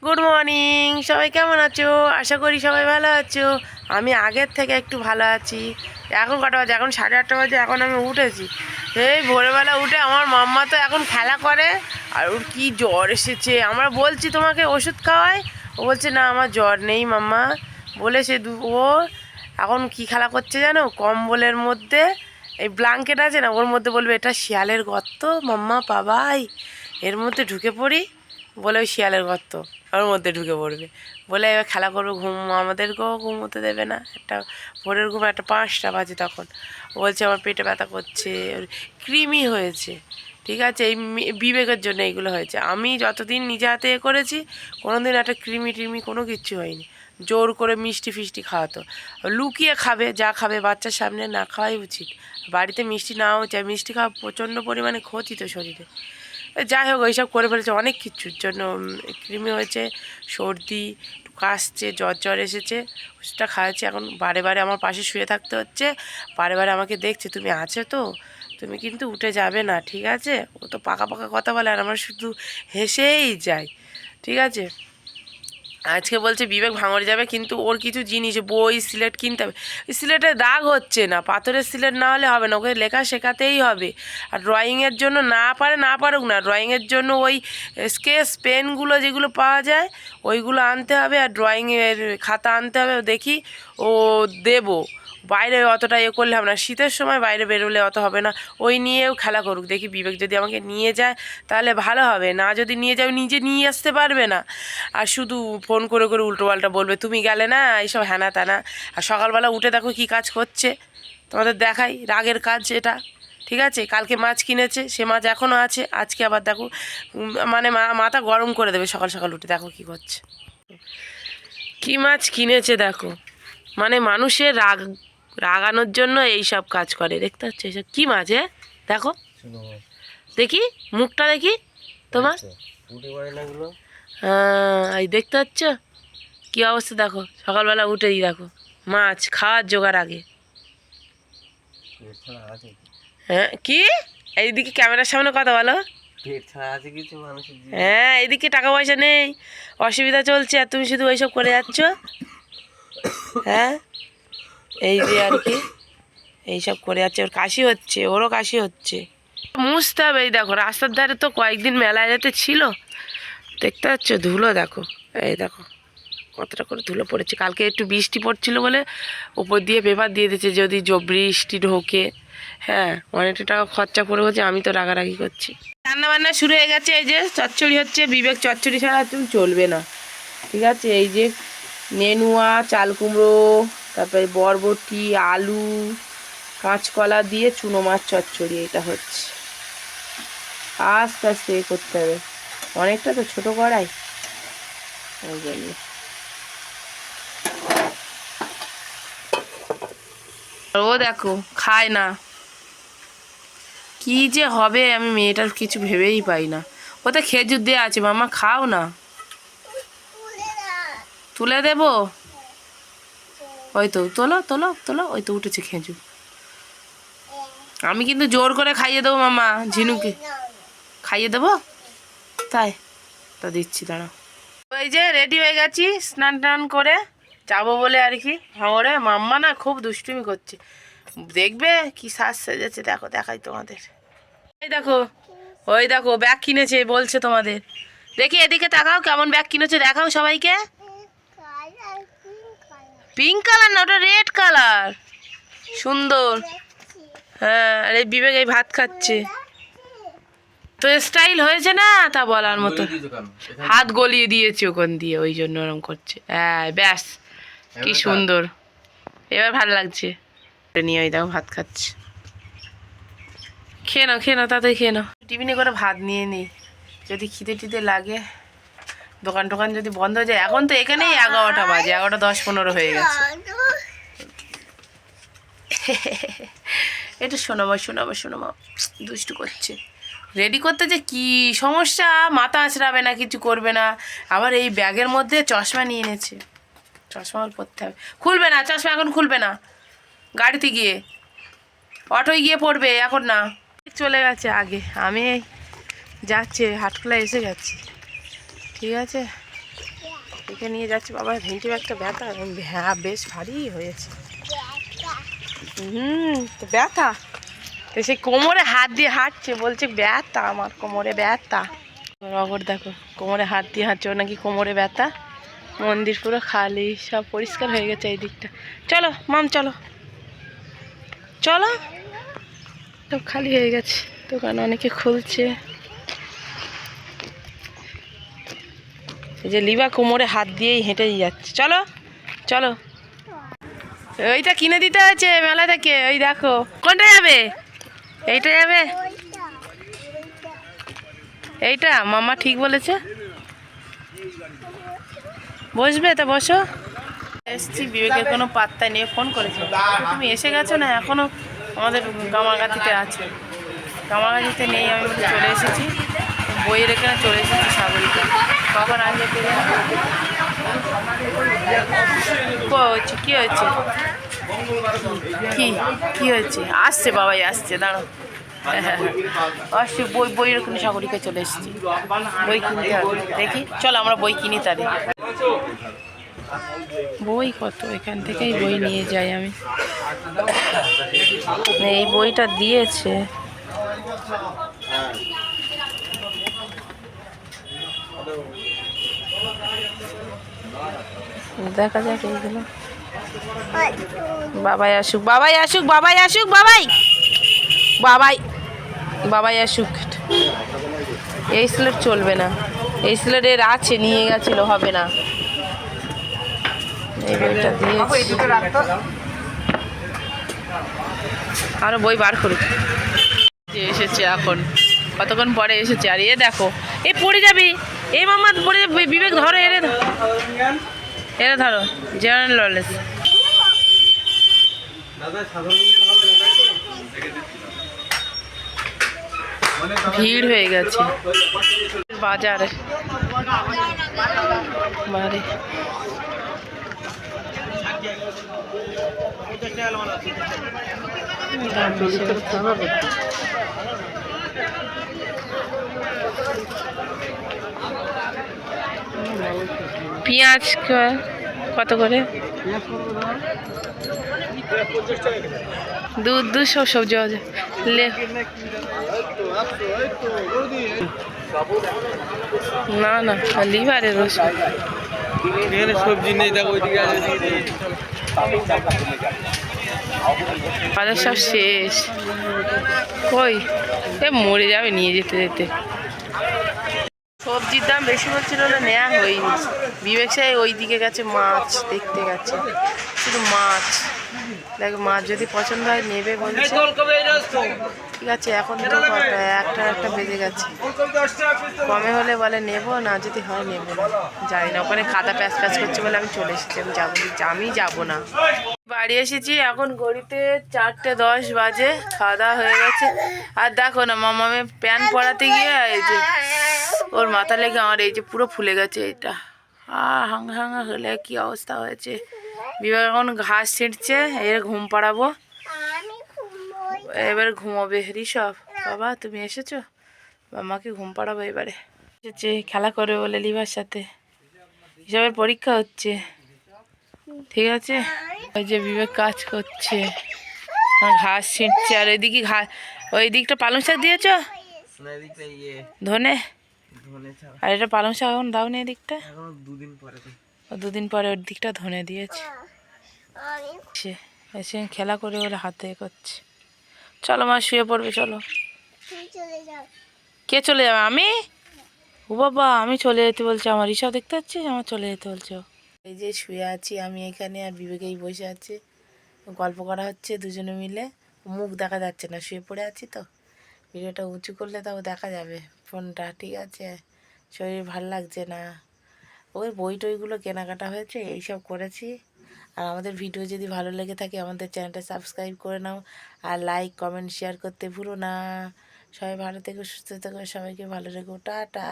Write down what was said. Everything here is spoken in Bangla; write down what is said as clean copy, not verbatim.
গুড মর্নিং, সবাই কেমন আছো? আশা করি সবাই ভালো আছো। আমি আগের থেকে একটু ভালো আছি। এখন কটা বাজে? এখন 8:30 বাজে। এখন আমি উঠেছি। এই ভোরবেলা উঠে আমার মাম্মা তো এখন খেলা করে। আর ওর কী জ্বর এসেছে। আমরা বলছি তোমাকে ওষুধ খাওয়াই, ও বলছে না আমার জ্বর নেই মাম্মা। বলে ও এখন কি খেলা করছে জানো? কম্বলের মধ্যে এই ব্ল্যাঙ্কেট আছে না, ওর মধ্যে বলবে এটা শিয়ালের গর্ত মাম্মা পাবাই, এর মধ্যে ঢুকে পড়ি। বলে ওই শিয়ালের গর্ত, ওর মধ্যে ঢুকে পড়বে। বলে এবার খেলা করবে, আমাদেরকেও ঘুমোতে দেবে না। একটা ভোরের ঘুম, একটা 5টা বাজে তখন। ও বলছে আমার পেটে ব্যথা করছে, কৃমি হয়েছে। ঠিক আছে, এই বিবেকের জন্য এইগুলো হয়েছে। আমি যতদিন নিজে হাতে করেছি কোনো দিন একটা কৃমি কোনো কিচ্ছু হয়নি। জোর করে মিষ্টি ফিষ্টি খাওয়াতো, লুকিয়ে খাবে, যা খাবে বাচ্চার সামনে না খাওয়াই উচিত। বাড়িতে মিষ্টি নাও চাই, মিষ্টি খাওয়া প্রচণ্ড পরিমাণে ক্ষতি তো শরীরে। যাই হোক, ওইসব করে ফেলেছে অনেক কিছুর জন্য। কৃমি হয়েছে, সর্দি, কাশছে, জ্বর এসেছে। ওষুধটা খাওয়াচ্ছি। এখন বারে বারে আমার পাশে শুয়ে থাকতে হচ্ছে, বারে বারে আমাকে দেখছে তুমি আছো তো, তুমি কিন্তু উঠে যাবে না, ঠিক আছে? ও তো পাকা পাকা কথা বলে আর আমার শুধু হেসেই যায়। ঠিক আছে, আজকে বলছে বিবেক ভাঙড়ে যাবে, কিন্তু ওর কিছু জিনিস বই সিলেট কিনতে হবে। সিলেটের দাগ হচ্ছে না, পাথরের সিলেট না হলে হবে না, ওকে লেখা শেখাতেই হবে। আর ড্রয়িংয়ের জন্য না পারুক না, ড্রয়িংয়ের জন্য ওই স্কেচ পেনগুলো যেগুলো পাওয়া যায় ওইগুলো আনতে হবে, আর ড্রয়িংয়ের খাতা আনতে হবে। দেখি ও দেবো, বাইরে অতটা করলে হবে না, শীতের সময় বাইরে বেরোলে অত হবে না। ওই নিয়েও খেলা করুক। দেখি বিবেক যদি আমাকে নিয়ে যায় তাহলে ভালো হবে, না যদি নিয়ে যাও নিজে নিয়ে আসতে পারবে না। আর শুধু ফোন করে করে উল্টোপাল্টা বলবে, তুমি গেলে না, এইসব হ্যানা ত্যানা। আর সকালবেলা উঠে দেখো কি কাজ করছে, তোমাদের দেখাই। রাগের কাজ এটা। ঠিক আছে, কালকে মাছ কিনেছে, সে মাছ এখনও আছে। আজকে আবার দেখো মানে মাথা গরম করে দেবে সকাল সকাল উঠে। দেখো কি করছে, কি মাছ কিনেছে দেখো। মানে মানুষের রাগানোর জন্য এই সব কাজ করে। দেখতে পাচ্ছ এইসব কী মাছ? দেখো, দেখি মুখটা দেখি তোমার। হ্যাঁ, এই দেখতে পাচ্ছ কী অবস্থা। দেখো সকালবেলা উঠেই দেখো মাছ খাওয়ার জোগাড় আগে। হ্যাঁ, কি? এইদিকে ক্যামেরার সামনে কথা বলো। হ্যাঁ, এইদিকে টাকা পয়সা নেই, অসুবিধা চলছে, আর তুমি শুধু ওইসব করে যাচ্ছ। হ্যাঁ, এই যে আর কি এইসব করে যাচ্ছে। ওর কাশি হচ্ছে, ওরও কাশি হচ্ছে, মুছতে হবে। এই দেখো রাস্তার ধারে তো কয়েকদিন মেলায় যেতে ছিল, দেখতে পাচ্ছ ধুলো দেখো। এই দেখো কতটা করে ধুলো পড়েছে। কালকে একটু বৃষ্টি পড়ছিল বলে উপর দিয়ে পেপার দিয়ে দিয়েছে যদি বৃষ্টি ঢোকে। হ্যাঁ, অনেকটা টাকা খরচা করে হচ্ছে। আমি তো রাগারাগি করছি। রান্না বান্না শুরু হয়ে গেছে। এই যে চচ্চড়ি হচ্ছে, বিবেক চচ্চড়ি ছাড়া তুমি চলবে না। ঠিক আছে, এই যে নেনুয়া, চাল কুমড়ো, তারপরে বরবটি, আলু, কাঁচকলা দিয়ে চুনো মাছ চচ্চড়ি এটা হচ্ছে। আস্তে আস্তে করতে হবে, অনেকটা তো ছোট কড়াই, ওই জন্য। ও দেখো খায় না, কি যে হবে আমি মেয়েটার কিছু ভেবেই পাই না। ওতে খেজুর দেওয়া আছে, মামা খাও না। তুলে দেবো? ওই তো তোলো তোলো তোলো, ওই তো উঠেছে খেজুর। আমি কিন্তু জোর করে খাইয়ে দেবো মামা, ঝিনুকে খাইয়ে দেবো। তাই তা দিচ্ছি, দাঁড়া। ওই যে রেডি হয়ে গেছি স্নান টান করে যাবো বলে আর কি ভাঙড়ে। মাম্মা না খুব দুষ্টুমি করছে, দেখবে কি সাজ সেজেছে। দেখো, দেখাই তোমাদের। এই দেখো, ওই দেখো ব্যাগ কিনেছে বলছে তোমাদের। দেখি এদিকে তাকাও, কেমন ব্যাগ কিনেছে দেখাও সবাইকে। পিঙ্ক কালার না, ওটা রেড কালার, সুন্দর। হ্যাঁ, আর এই বিবেক এই ভাত খাচ্ছে। তো স্টাইল হয়েছে না তা বলার মতো। হাত গলিয়ে দিয়েছে ওখান দিয়ে, ওই জন্য ওরম করছে। হ্যাঁ ব্যাস, কি সুন্দর, এবার ভালো লাগছে। নিয়ে ওই দেখো ভাত খাচ্ছে। খেয়ে নাও তাড়াতাড়ি খেয়ে নাও। টিফিনে করে ভাত নিয়ে নিই, যদি খিদে টিদে লাগে। দোকান টোকান যদি বন্ধ হয়ে যায়। এখন তো এখানেই 11টা বাজে, 11টা 10-15 হয়ে গেছে। এটা শোনাবো দুষ্টু করছে। রেডি করতে যে কি সমস্যা, মাথা আঁচড়াবে না, কিছু করবে না। আবার এই ব্যাগের মধ্যে চশমা নিয়ে এনেছে, চশমা পরতে হবে। খুলবে না চশমা, এখন খুলবে না, গাড়িতে গিয়ে অটোয় গিয়ে পড়বে, এখন না। চলে গেছে আগে, আমি যাচ্ছি হাটখোলা এসে গেছি। ঠিক আছে, একে নিয়ে যাচ্ছি। বাবা ভেন্টি ব্যাগটা ব্যথা, হ্যাঁ বেশ ভারী হয়েছে। তো ব্যথা, তো সেই কোমরে হাত দিয়ে হাঁটছে, বলছে ব্যথা, আমার কোমরে ব্যথা। রগর দেখো কোমরে হাত দিয়ে হাঁটছে, ওর নাকি কোমরে ব্যথা। মন্দির পুরো খালি, সব পরিষ্কার হয়ে গেছে এই দিকটা। চলো মাম চলো চলো, সব খালি হয়ে গেছে, দোকান অনেকে খুলছে। এই যে লিবা কোমরে হাত দিয়েই হেঁটেই যাচ্ছে। চলো চলো, এইটা কিনে দিতে হয়েছে মেলা থেকে। ওই দেখো, কোনটা যাবে? এইটা যাবে, এইটা মামা ঠিক বলেছে। বসবে তো বসো। এসছি, বিবেকের কোনো পাত্তা নিয়ে ফোন করেছে, তুমি এসে গেছো না এখনো? আমাদের গামাগাতিতে আছে, গামাগাতিতে নেই। আমি চলে এসেছি, বই রেখে চলে এসেছি সাগরিকা। কখন আসবে হচ্ছে? কী হয়েছে? কি কি হয়েছে? আসছে, বাবাই আসছে, দাঁড়ো। হ্যাঁ আসছে, বই রেখে সাগরিকা চলে এসেছি, বই কিনতে হবে। দেখি চলো আমরা বই কিনি। তারে বই কত, এখান থেকেই বই নিয়ে যাই আমি। এই বইটা দিয়েছে, দেখা যাক এইগুলো। বাবাই আসুক, বাবাই আসুক, বাবাই আসুক, বাবাই বাবাই বাবাই আসুক। এই স্লেট চলবে না, এই স্লেটের আছে, নিয়ে গেছিল, হবে না। এই বইটা দিয়েছি, আরো বই বার করুক। এসেছে এখন, কতক্ষণ পরে এসেছে। আর এ দেখো, এ পড়ে যাবি, এই মামা পড়ে যাবে। বিবেক ধরো, এরে এরে ধরো, জেনারেল নলেজ। ভিড় হয়ে গেছে বাজারে, বাড়ি পেঁয়াজ কত করে? দুধ সব সবজি লে না না, লিভারের ওষুধ। সবজি নেই, দেখো বাজার সব শেষ। কই এ মরে যাবে নিয়ে যেতে যেতে। সবজির দাম বেশি বলছিল না, নেওয়া হয়নি। বিবেক সাহেব ওই দিকে গেছে, মাছ দেখতে গেছে, শুধু মাছ। দেখ মাছ যদি পছন্দ হয় নেবে বলছে। ঠিক আছে, এখন তো একটা বেজে গেছে, কমে হলে বলে নেব না, যদি হয় নেব না। জানি না, ওখানে খাতা প্যাচ প্যাচ করছে বলে আমি চলে এসেছি। আমি যাবো না। বাড়ি এসেছি, এখন ঘড়িতে 4:10 বাজে। খাওয়া দাওয়া হয়ে গেছে। আর দেখো না, মামামে প্যান্ট পরাতে গিয়ে এই যে ওর মাথা লেগে আমার এই যে পুরো ফুলে গেছে এইটা। হাঙ্গা হাঙ্গা হলে কি অবস্থা হয়েছে। বিভাগ এখন ঘাস ছিঁড়ছে, এর ঘুম পাড়াবো, এবারে ঘুমোবে। ঋষভ বাবা তুমি এসেছো? মামাকে ঘুম পাড়াবো এবারে। এসেছে খেলা করবে বলে লিভার সাথে। হিসাবের পরীক্ষা হচ্ছে, ঠিক আছে। ওই যে বিবেক কাজ করছে, ঘাস ছিঁড়ছে। আর ওইদিকে ওই দিকটা পালং শাক দিয়েছ, ধনে। আর এটা পালং শাক এখন দাও নি, এদিকটা দুদিন পরে ওর দিকটা ধনে দিয়েছে। এসে খেলা করে বলে হাতে করছে। চলো মা শুয়ে পড়বে, চলো। কে চলে যাবে? আমি? ও বাবা, আমি চলে যেতে বলছে আমার। ঋষভ দেখতে পাচ্ছিস, আমার চলে যেতে বলছে। এই যে শুয়ে আছি আমি এখানে, আর বিবেকেই বসে আছে, গল্প করা হচ্ছে দুজনে মিলে। মুখ দেখা যাচ্ছে না, শুয়ে পড়ে আছি তো। ভিডিওটা উঁচু করলে তাও দেখা যাবে ফোনটা, ঠিক আছে। শরীর ভাল লাগছে না। ওই বই টইগুলো কেনাকাটা হয়েছে, এইসব করেছি। আর আমাদের ভিডিও যদি ভালো লেগে থাকে আমাদের চ্যানেলটা সাবস্ক্রাইব করে নাও, আর লাইক কমেন্ট শেয়ার করতে ভুলো না। সবাই ভালো থেকো, সুস্থ থেকো, সবাইকে ভালো রেখো, টাটা।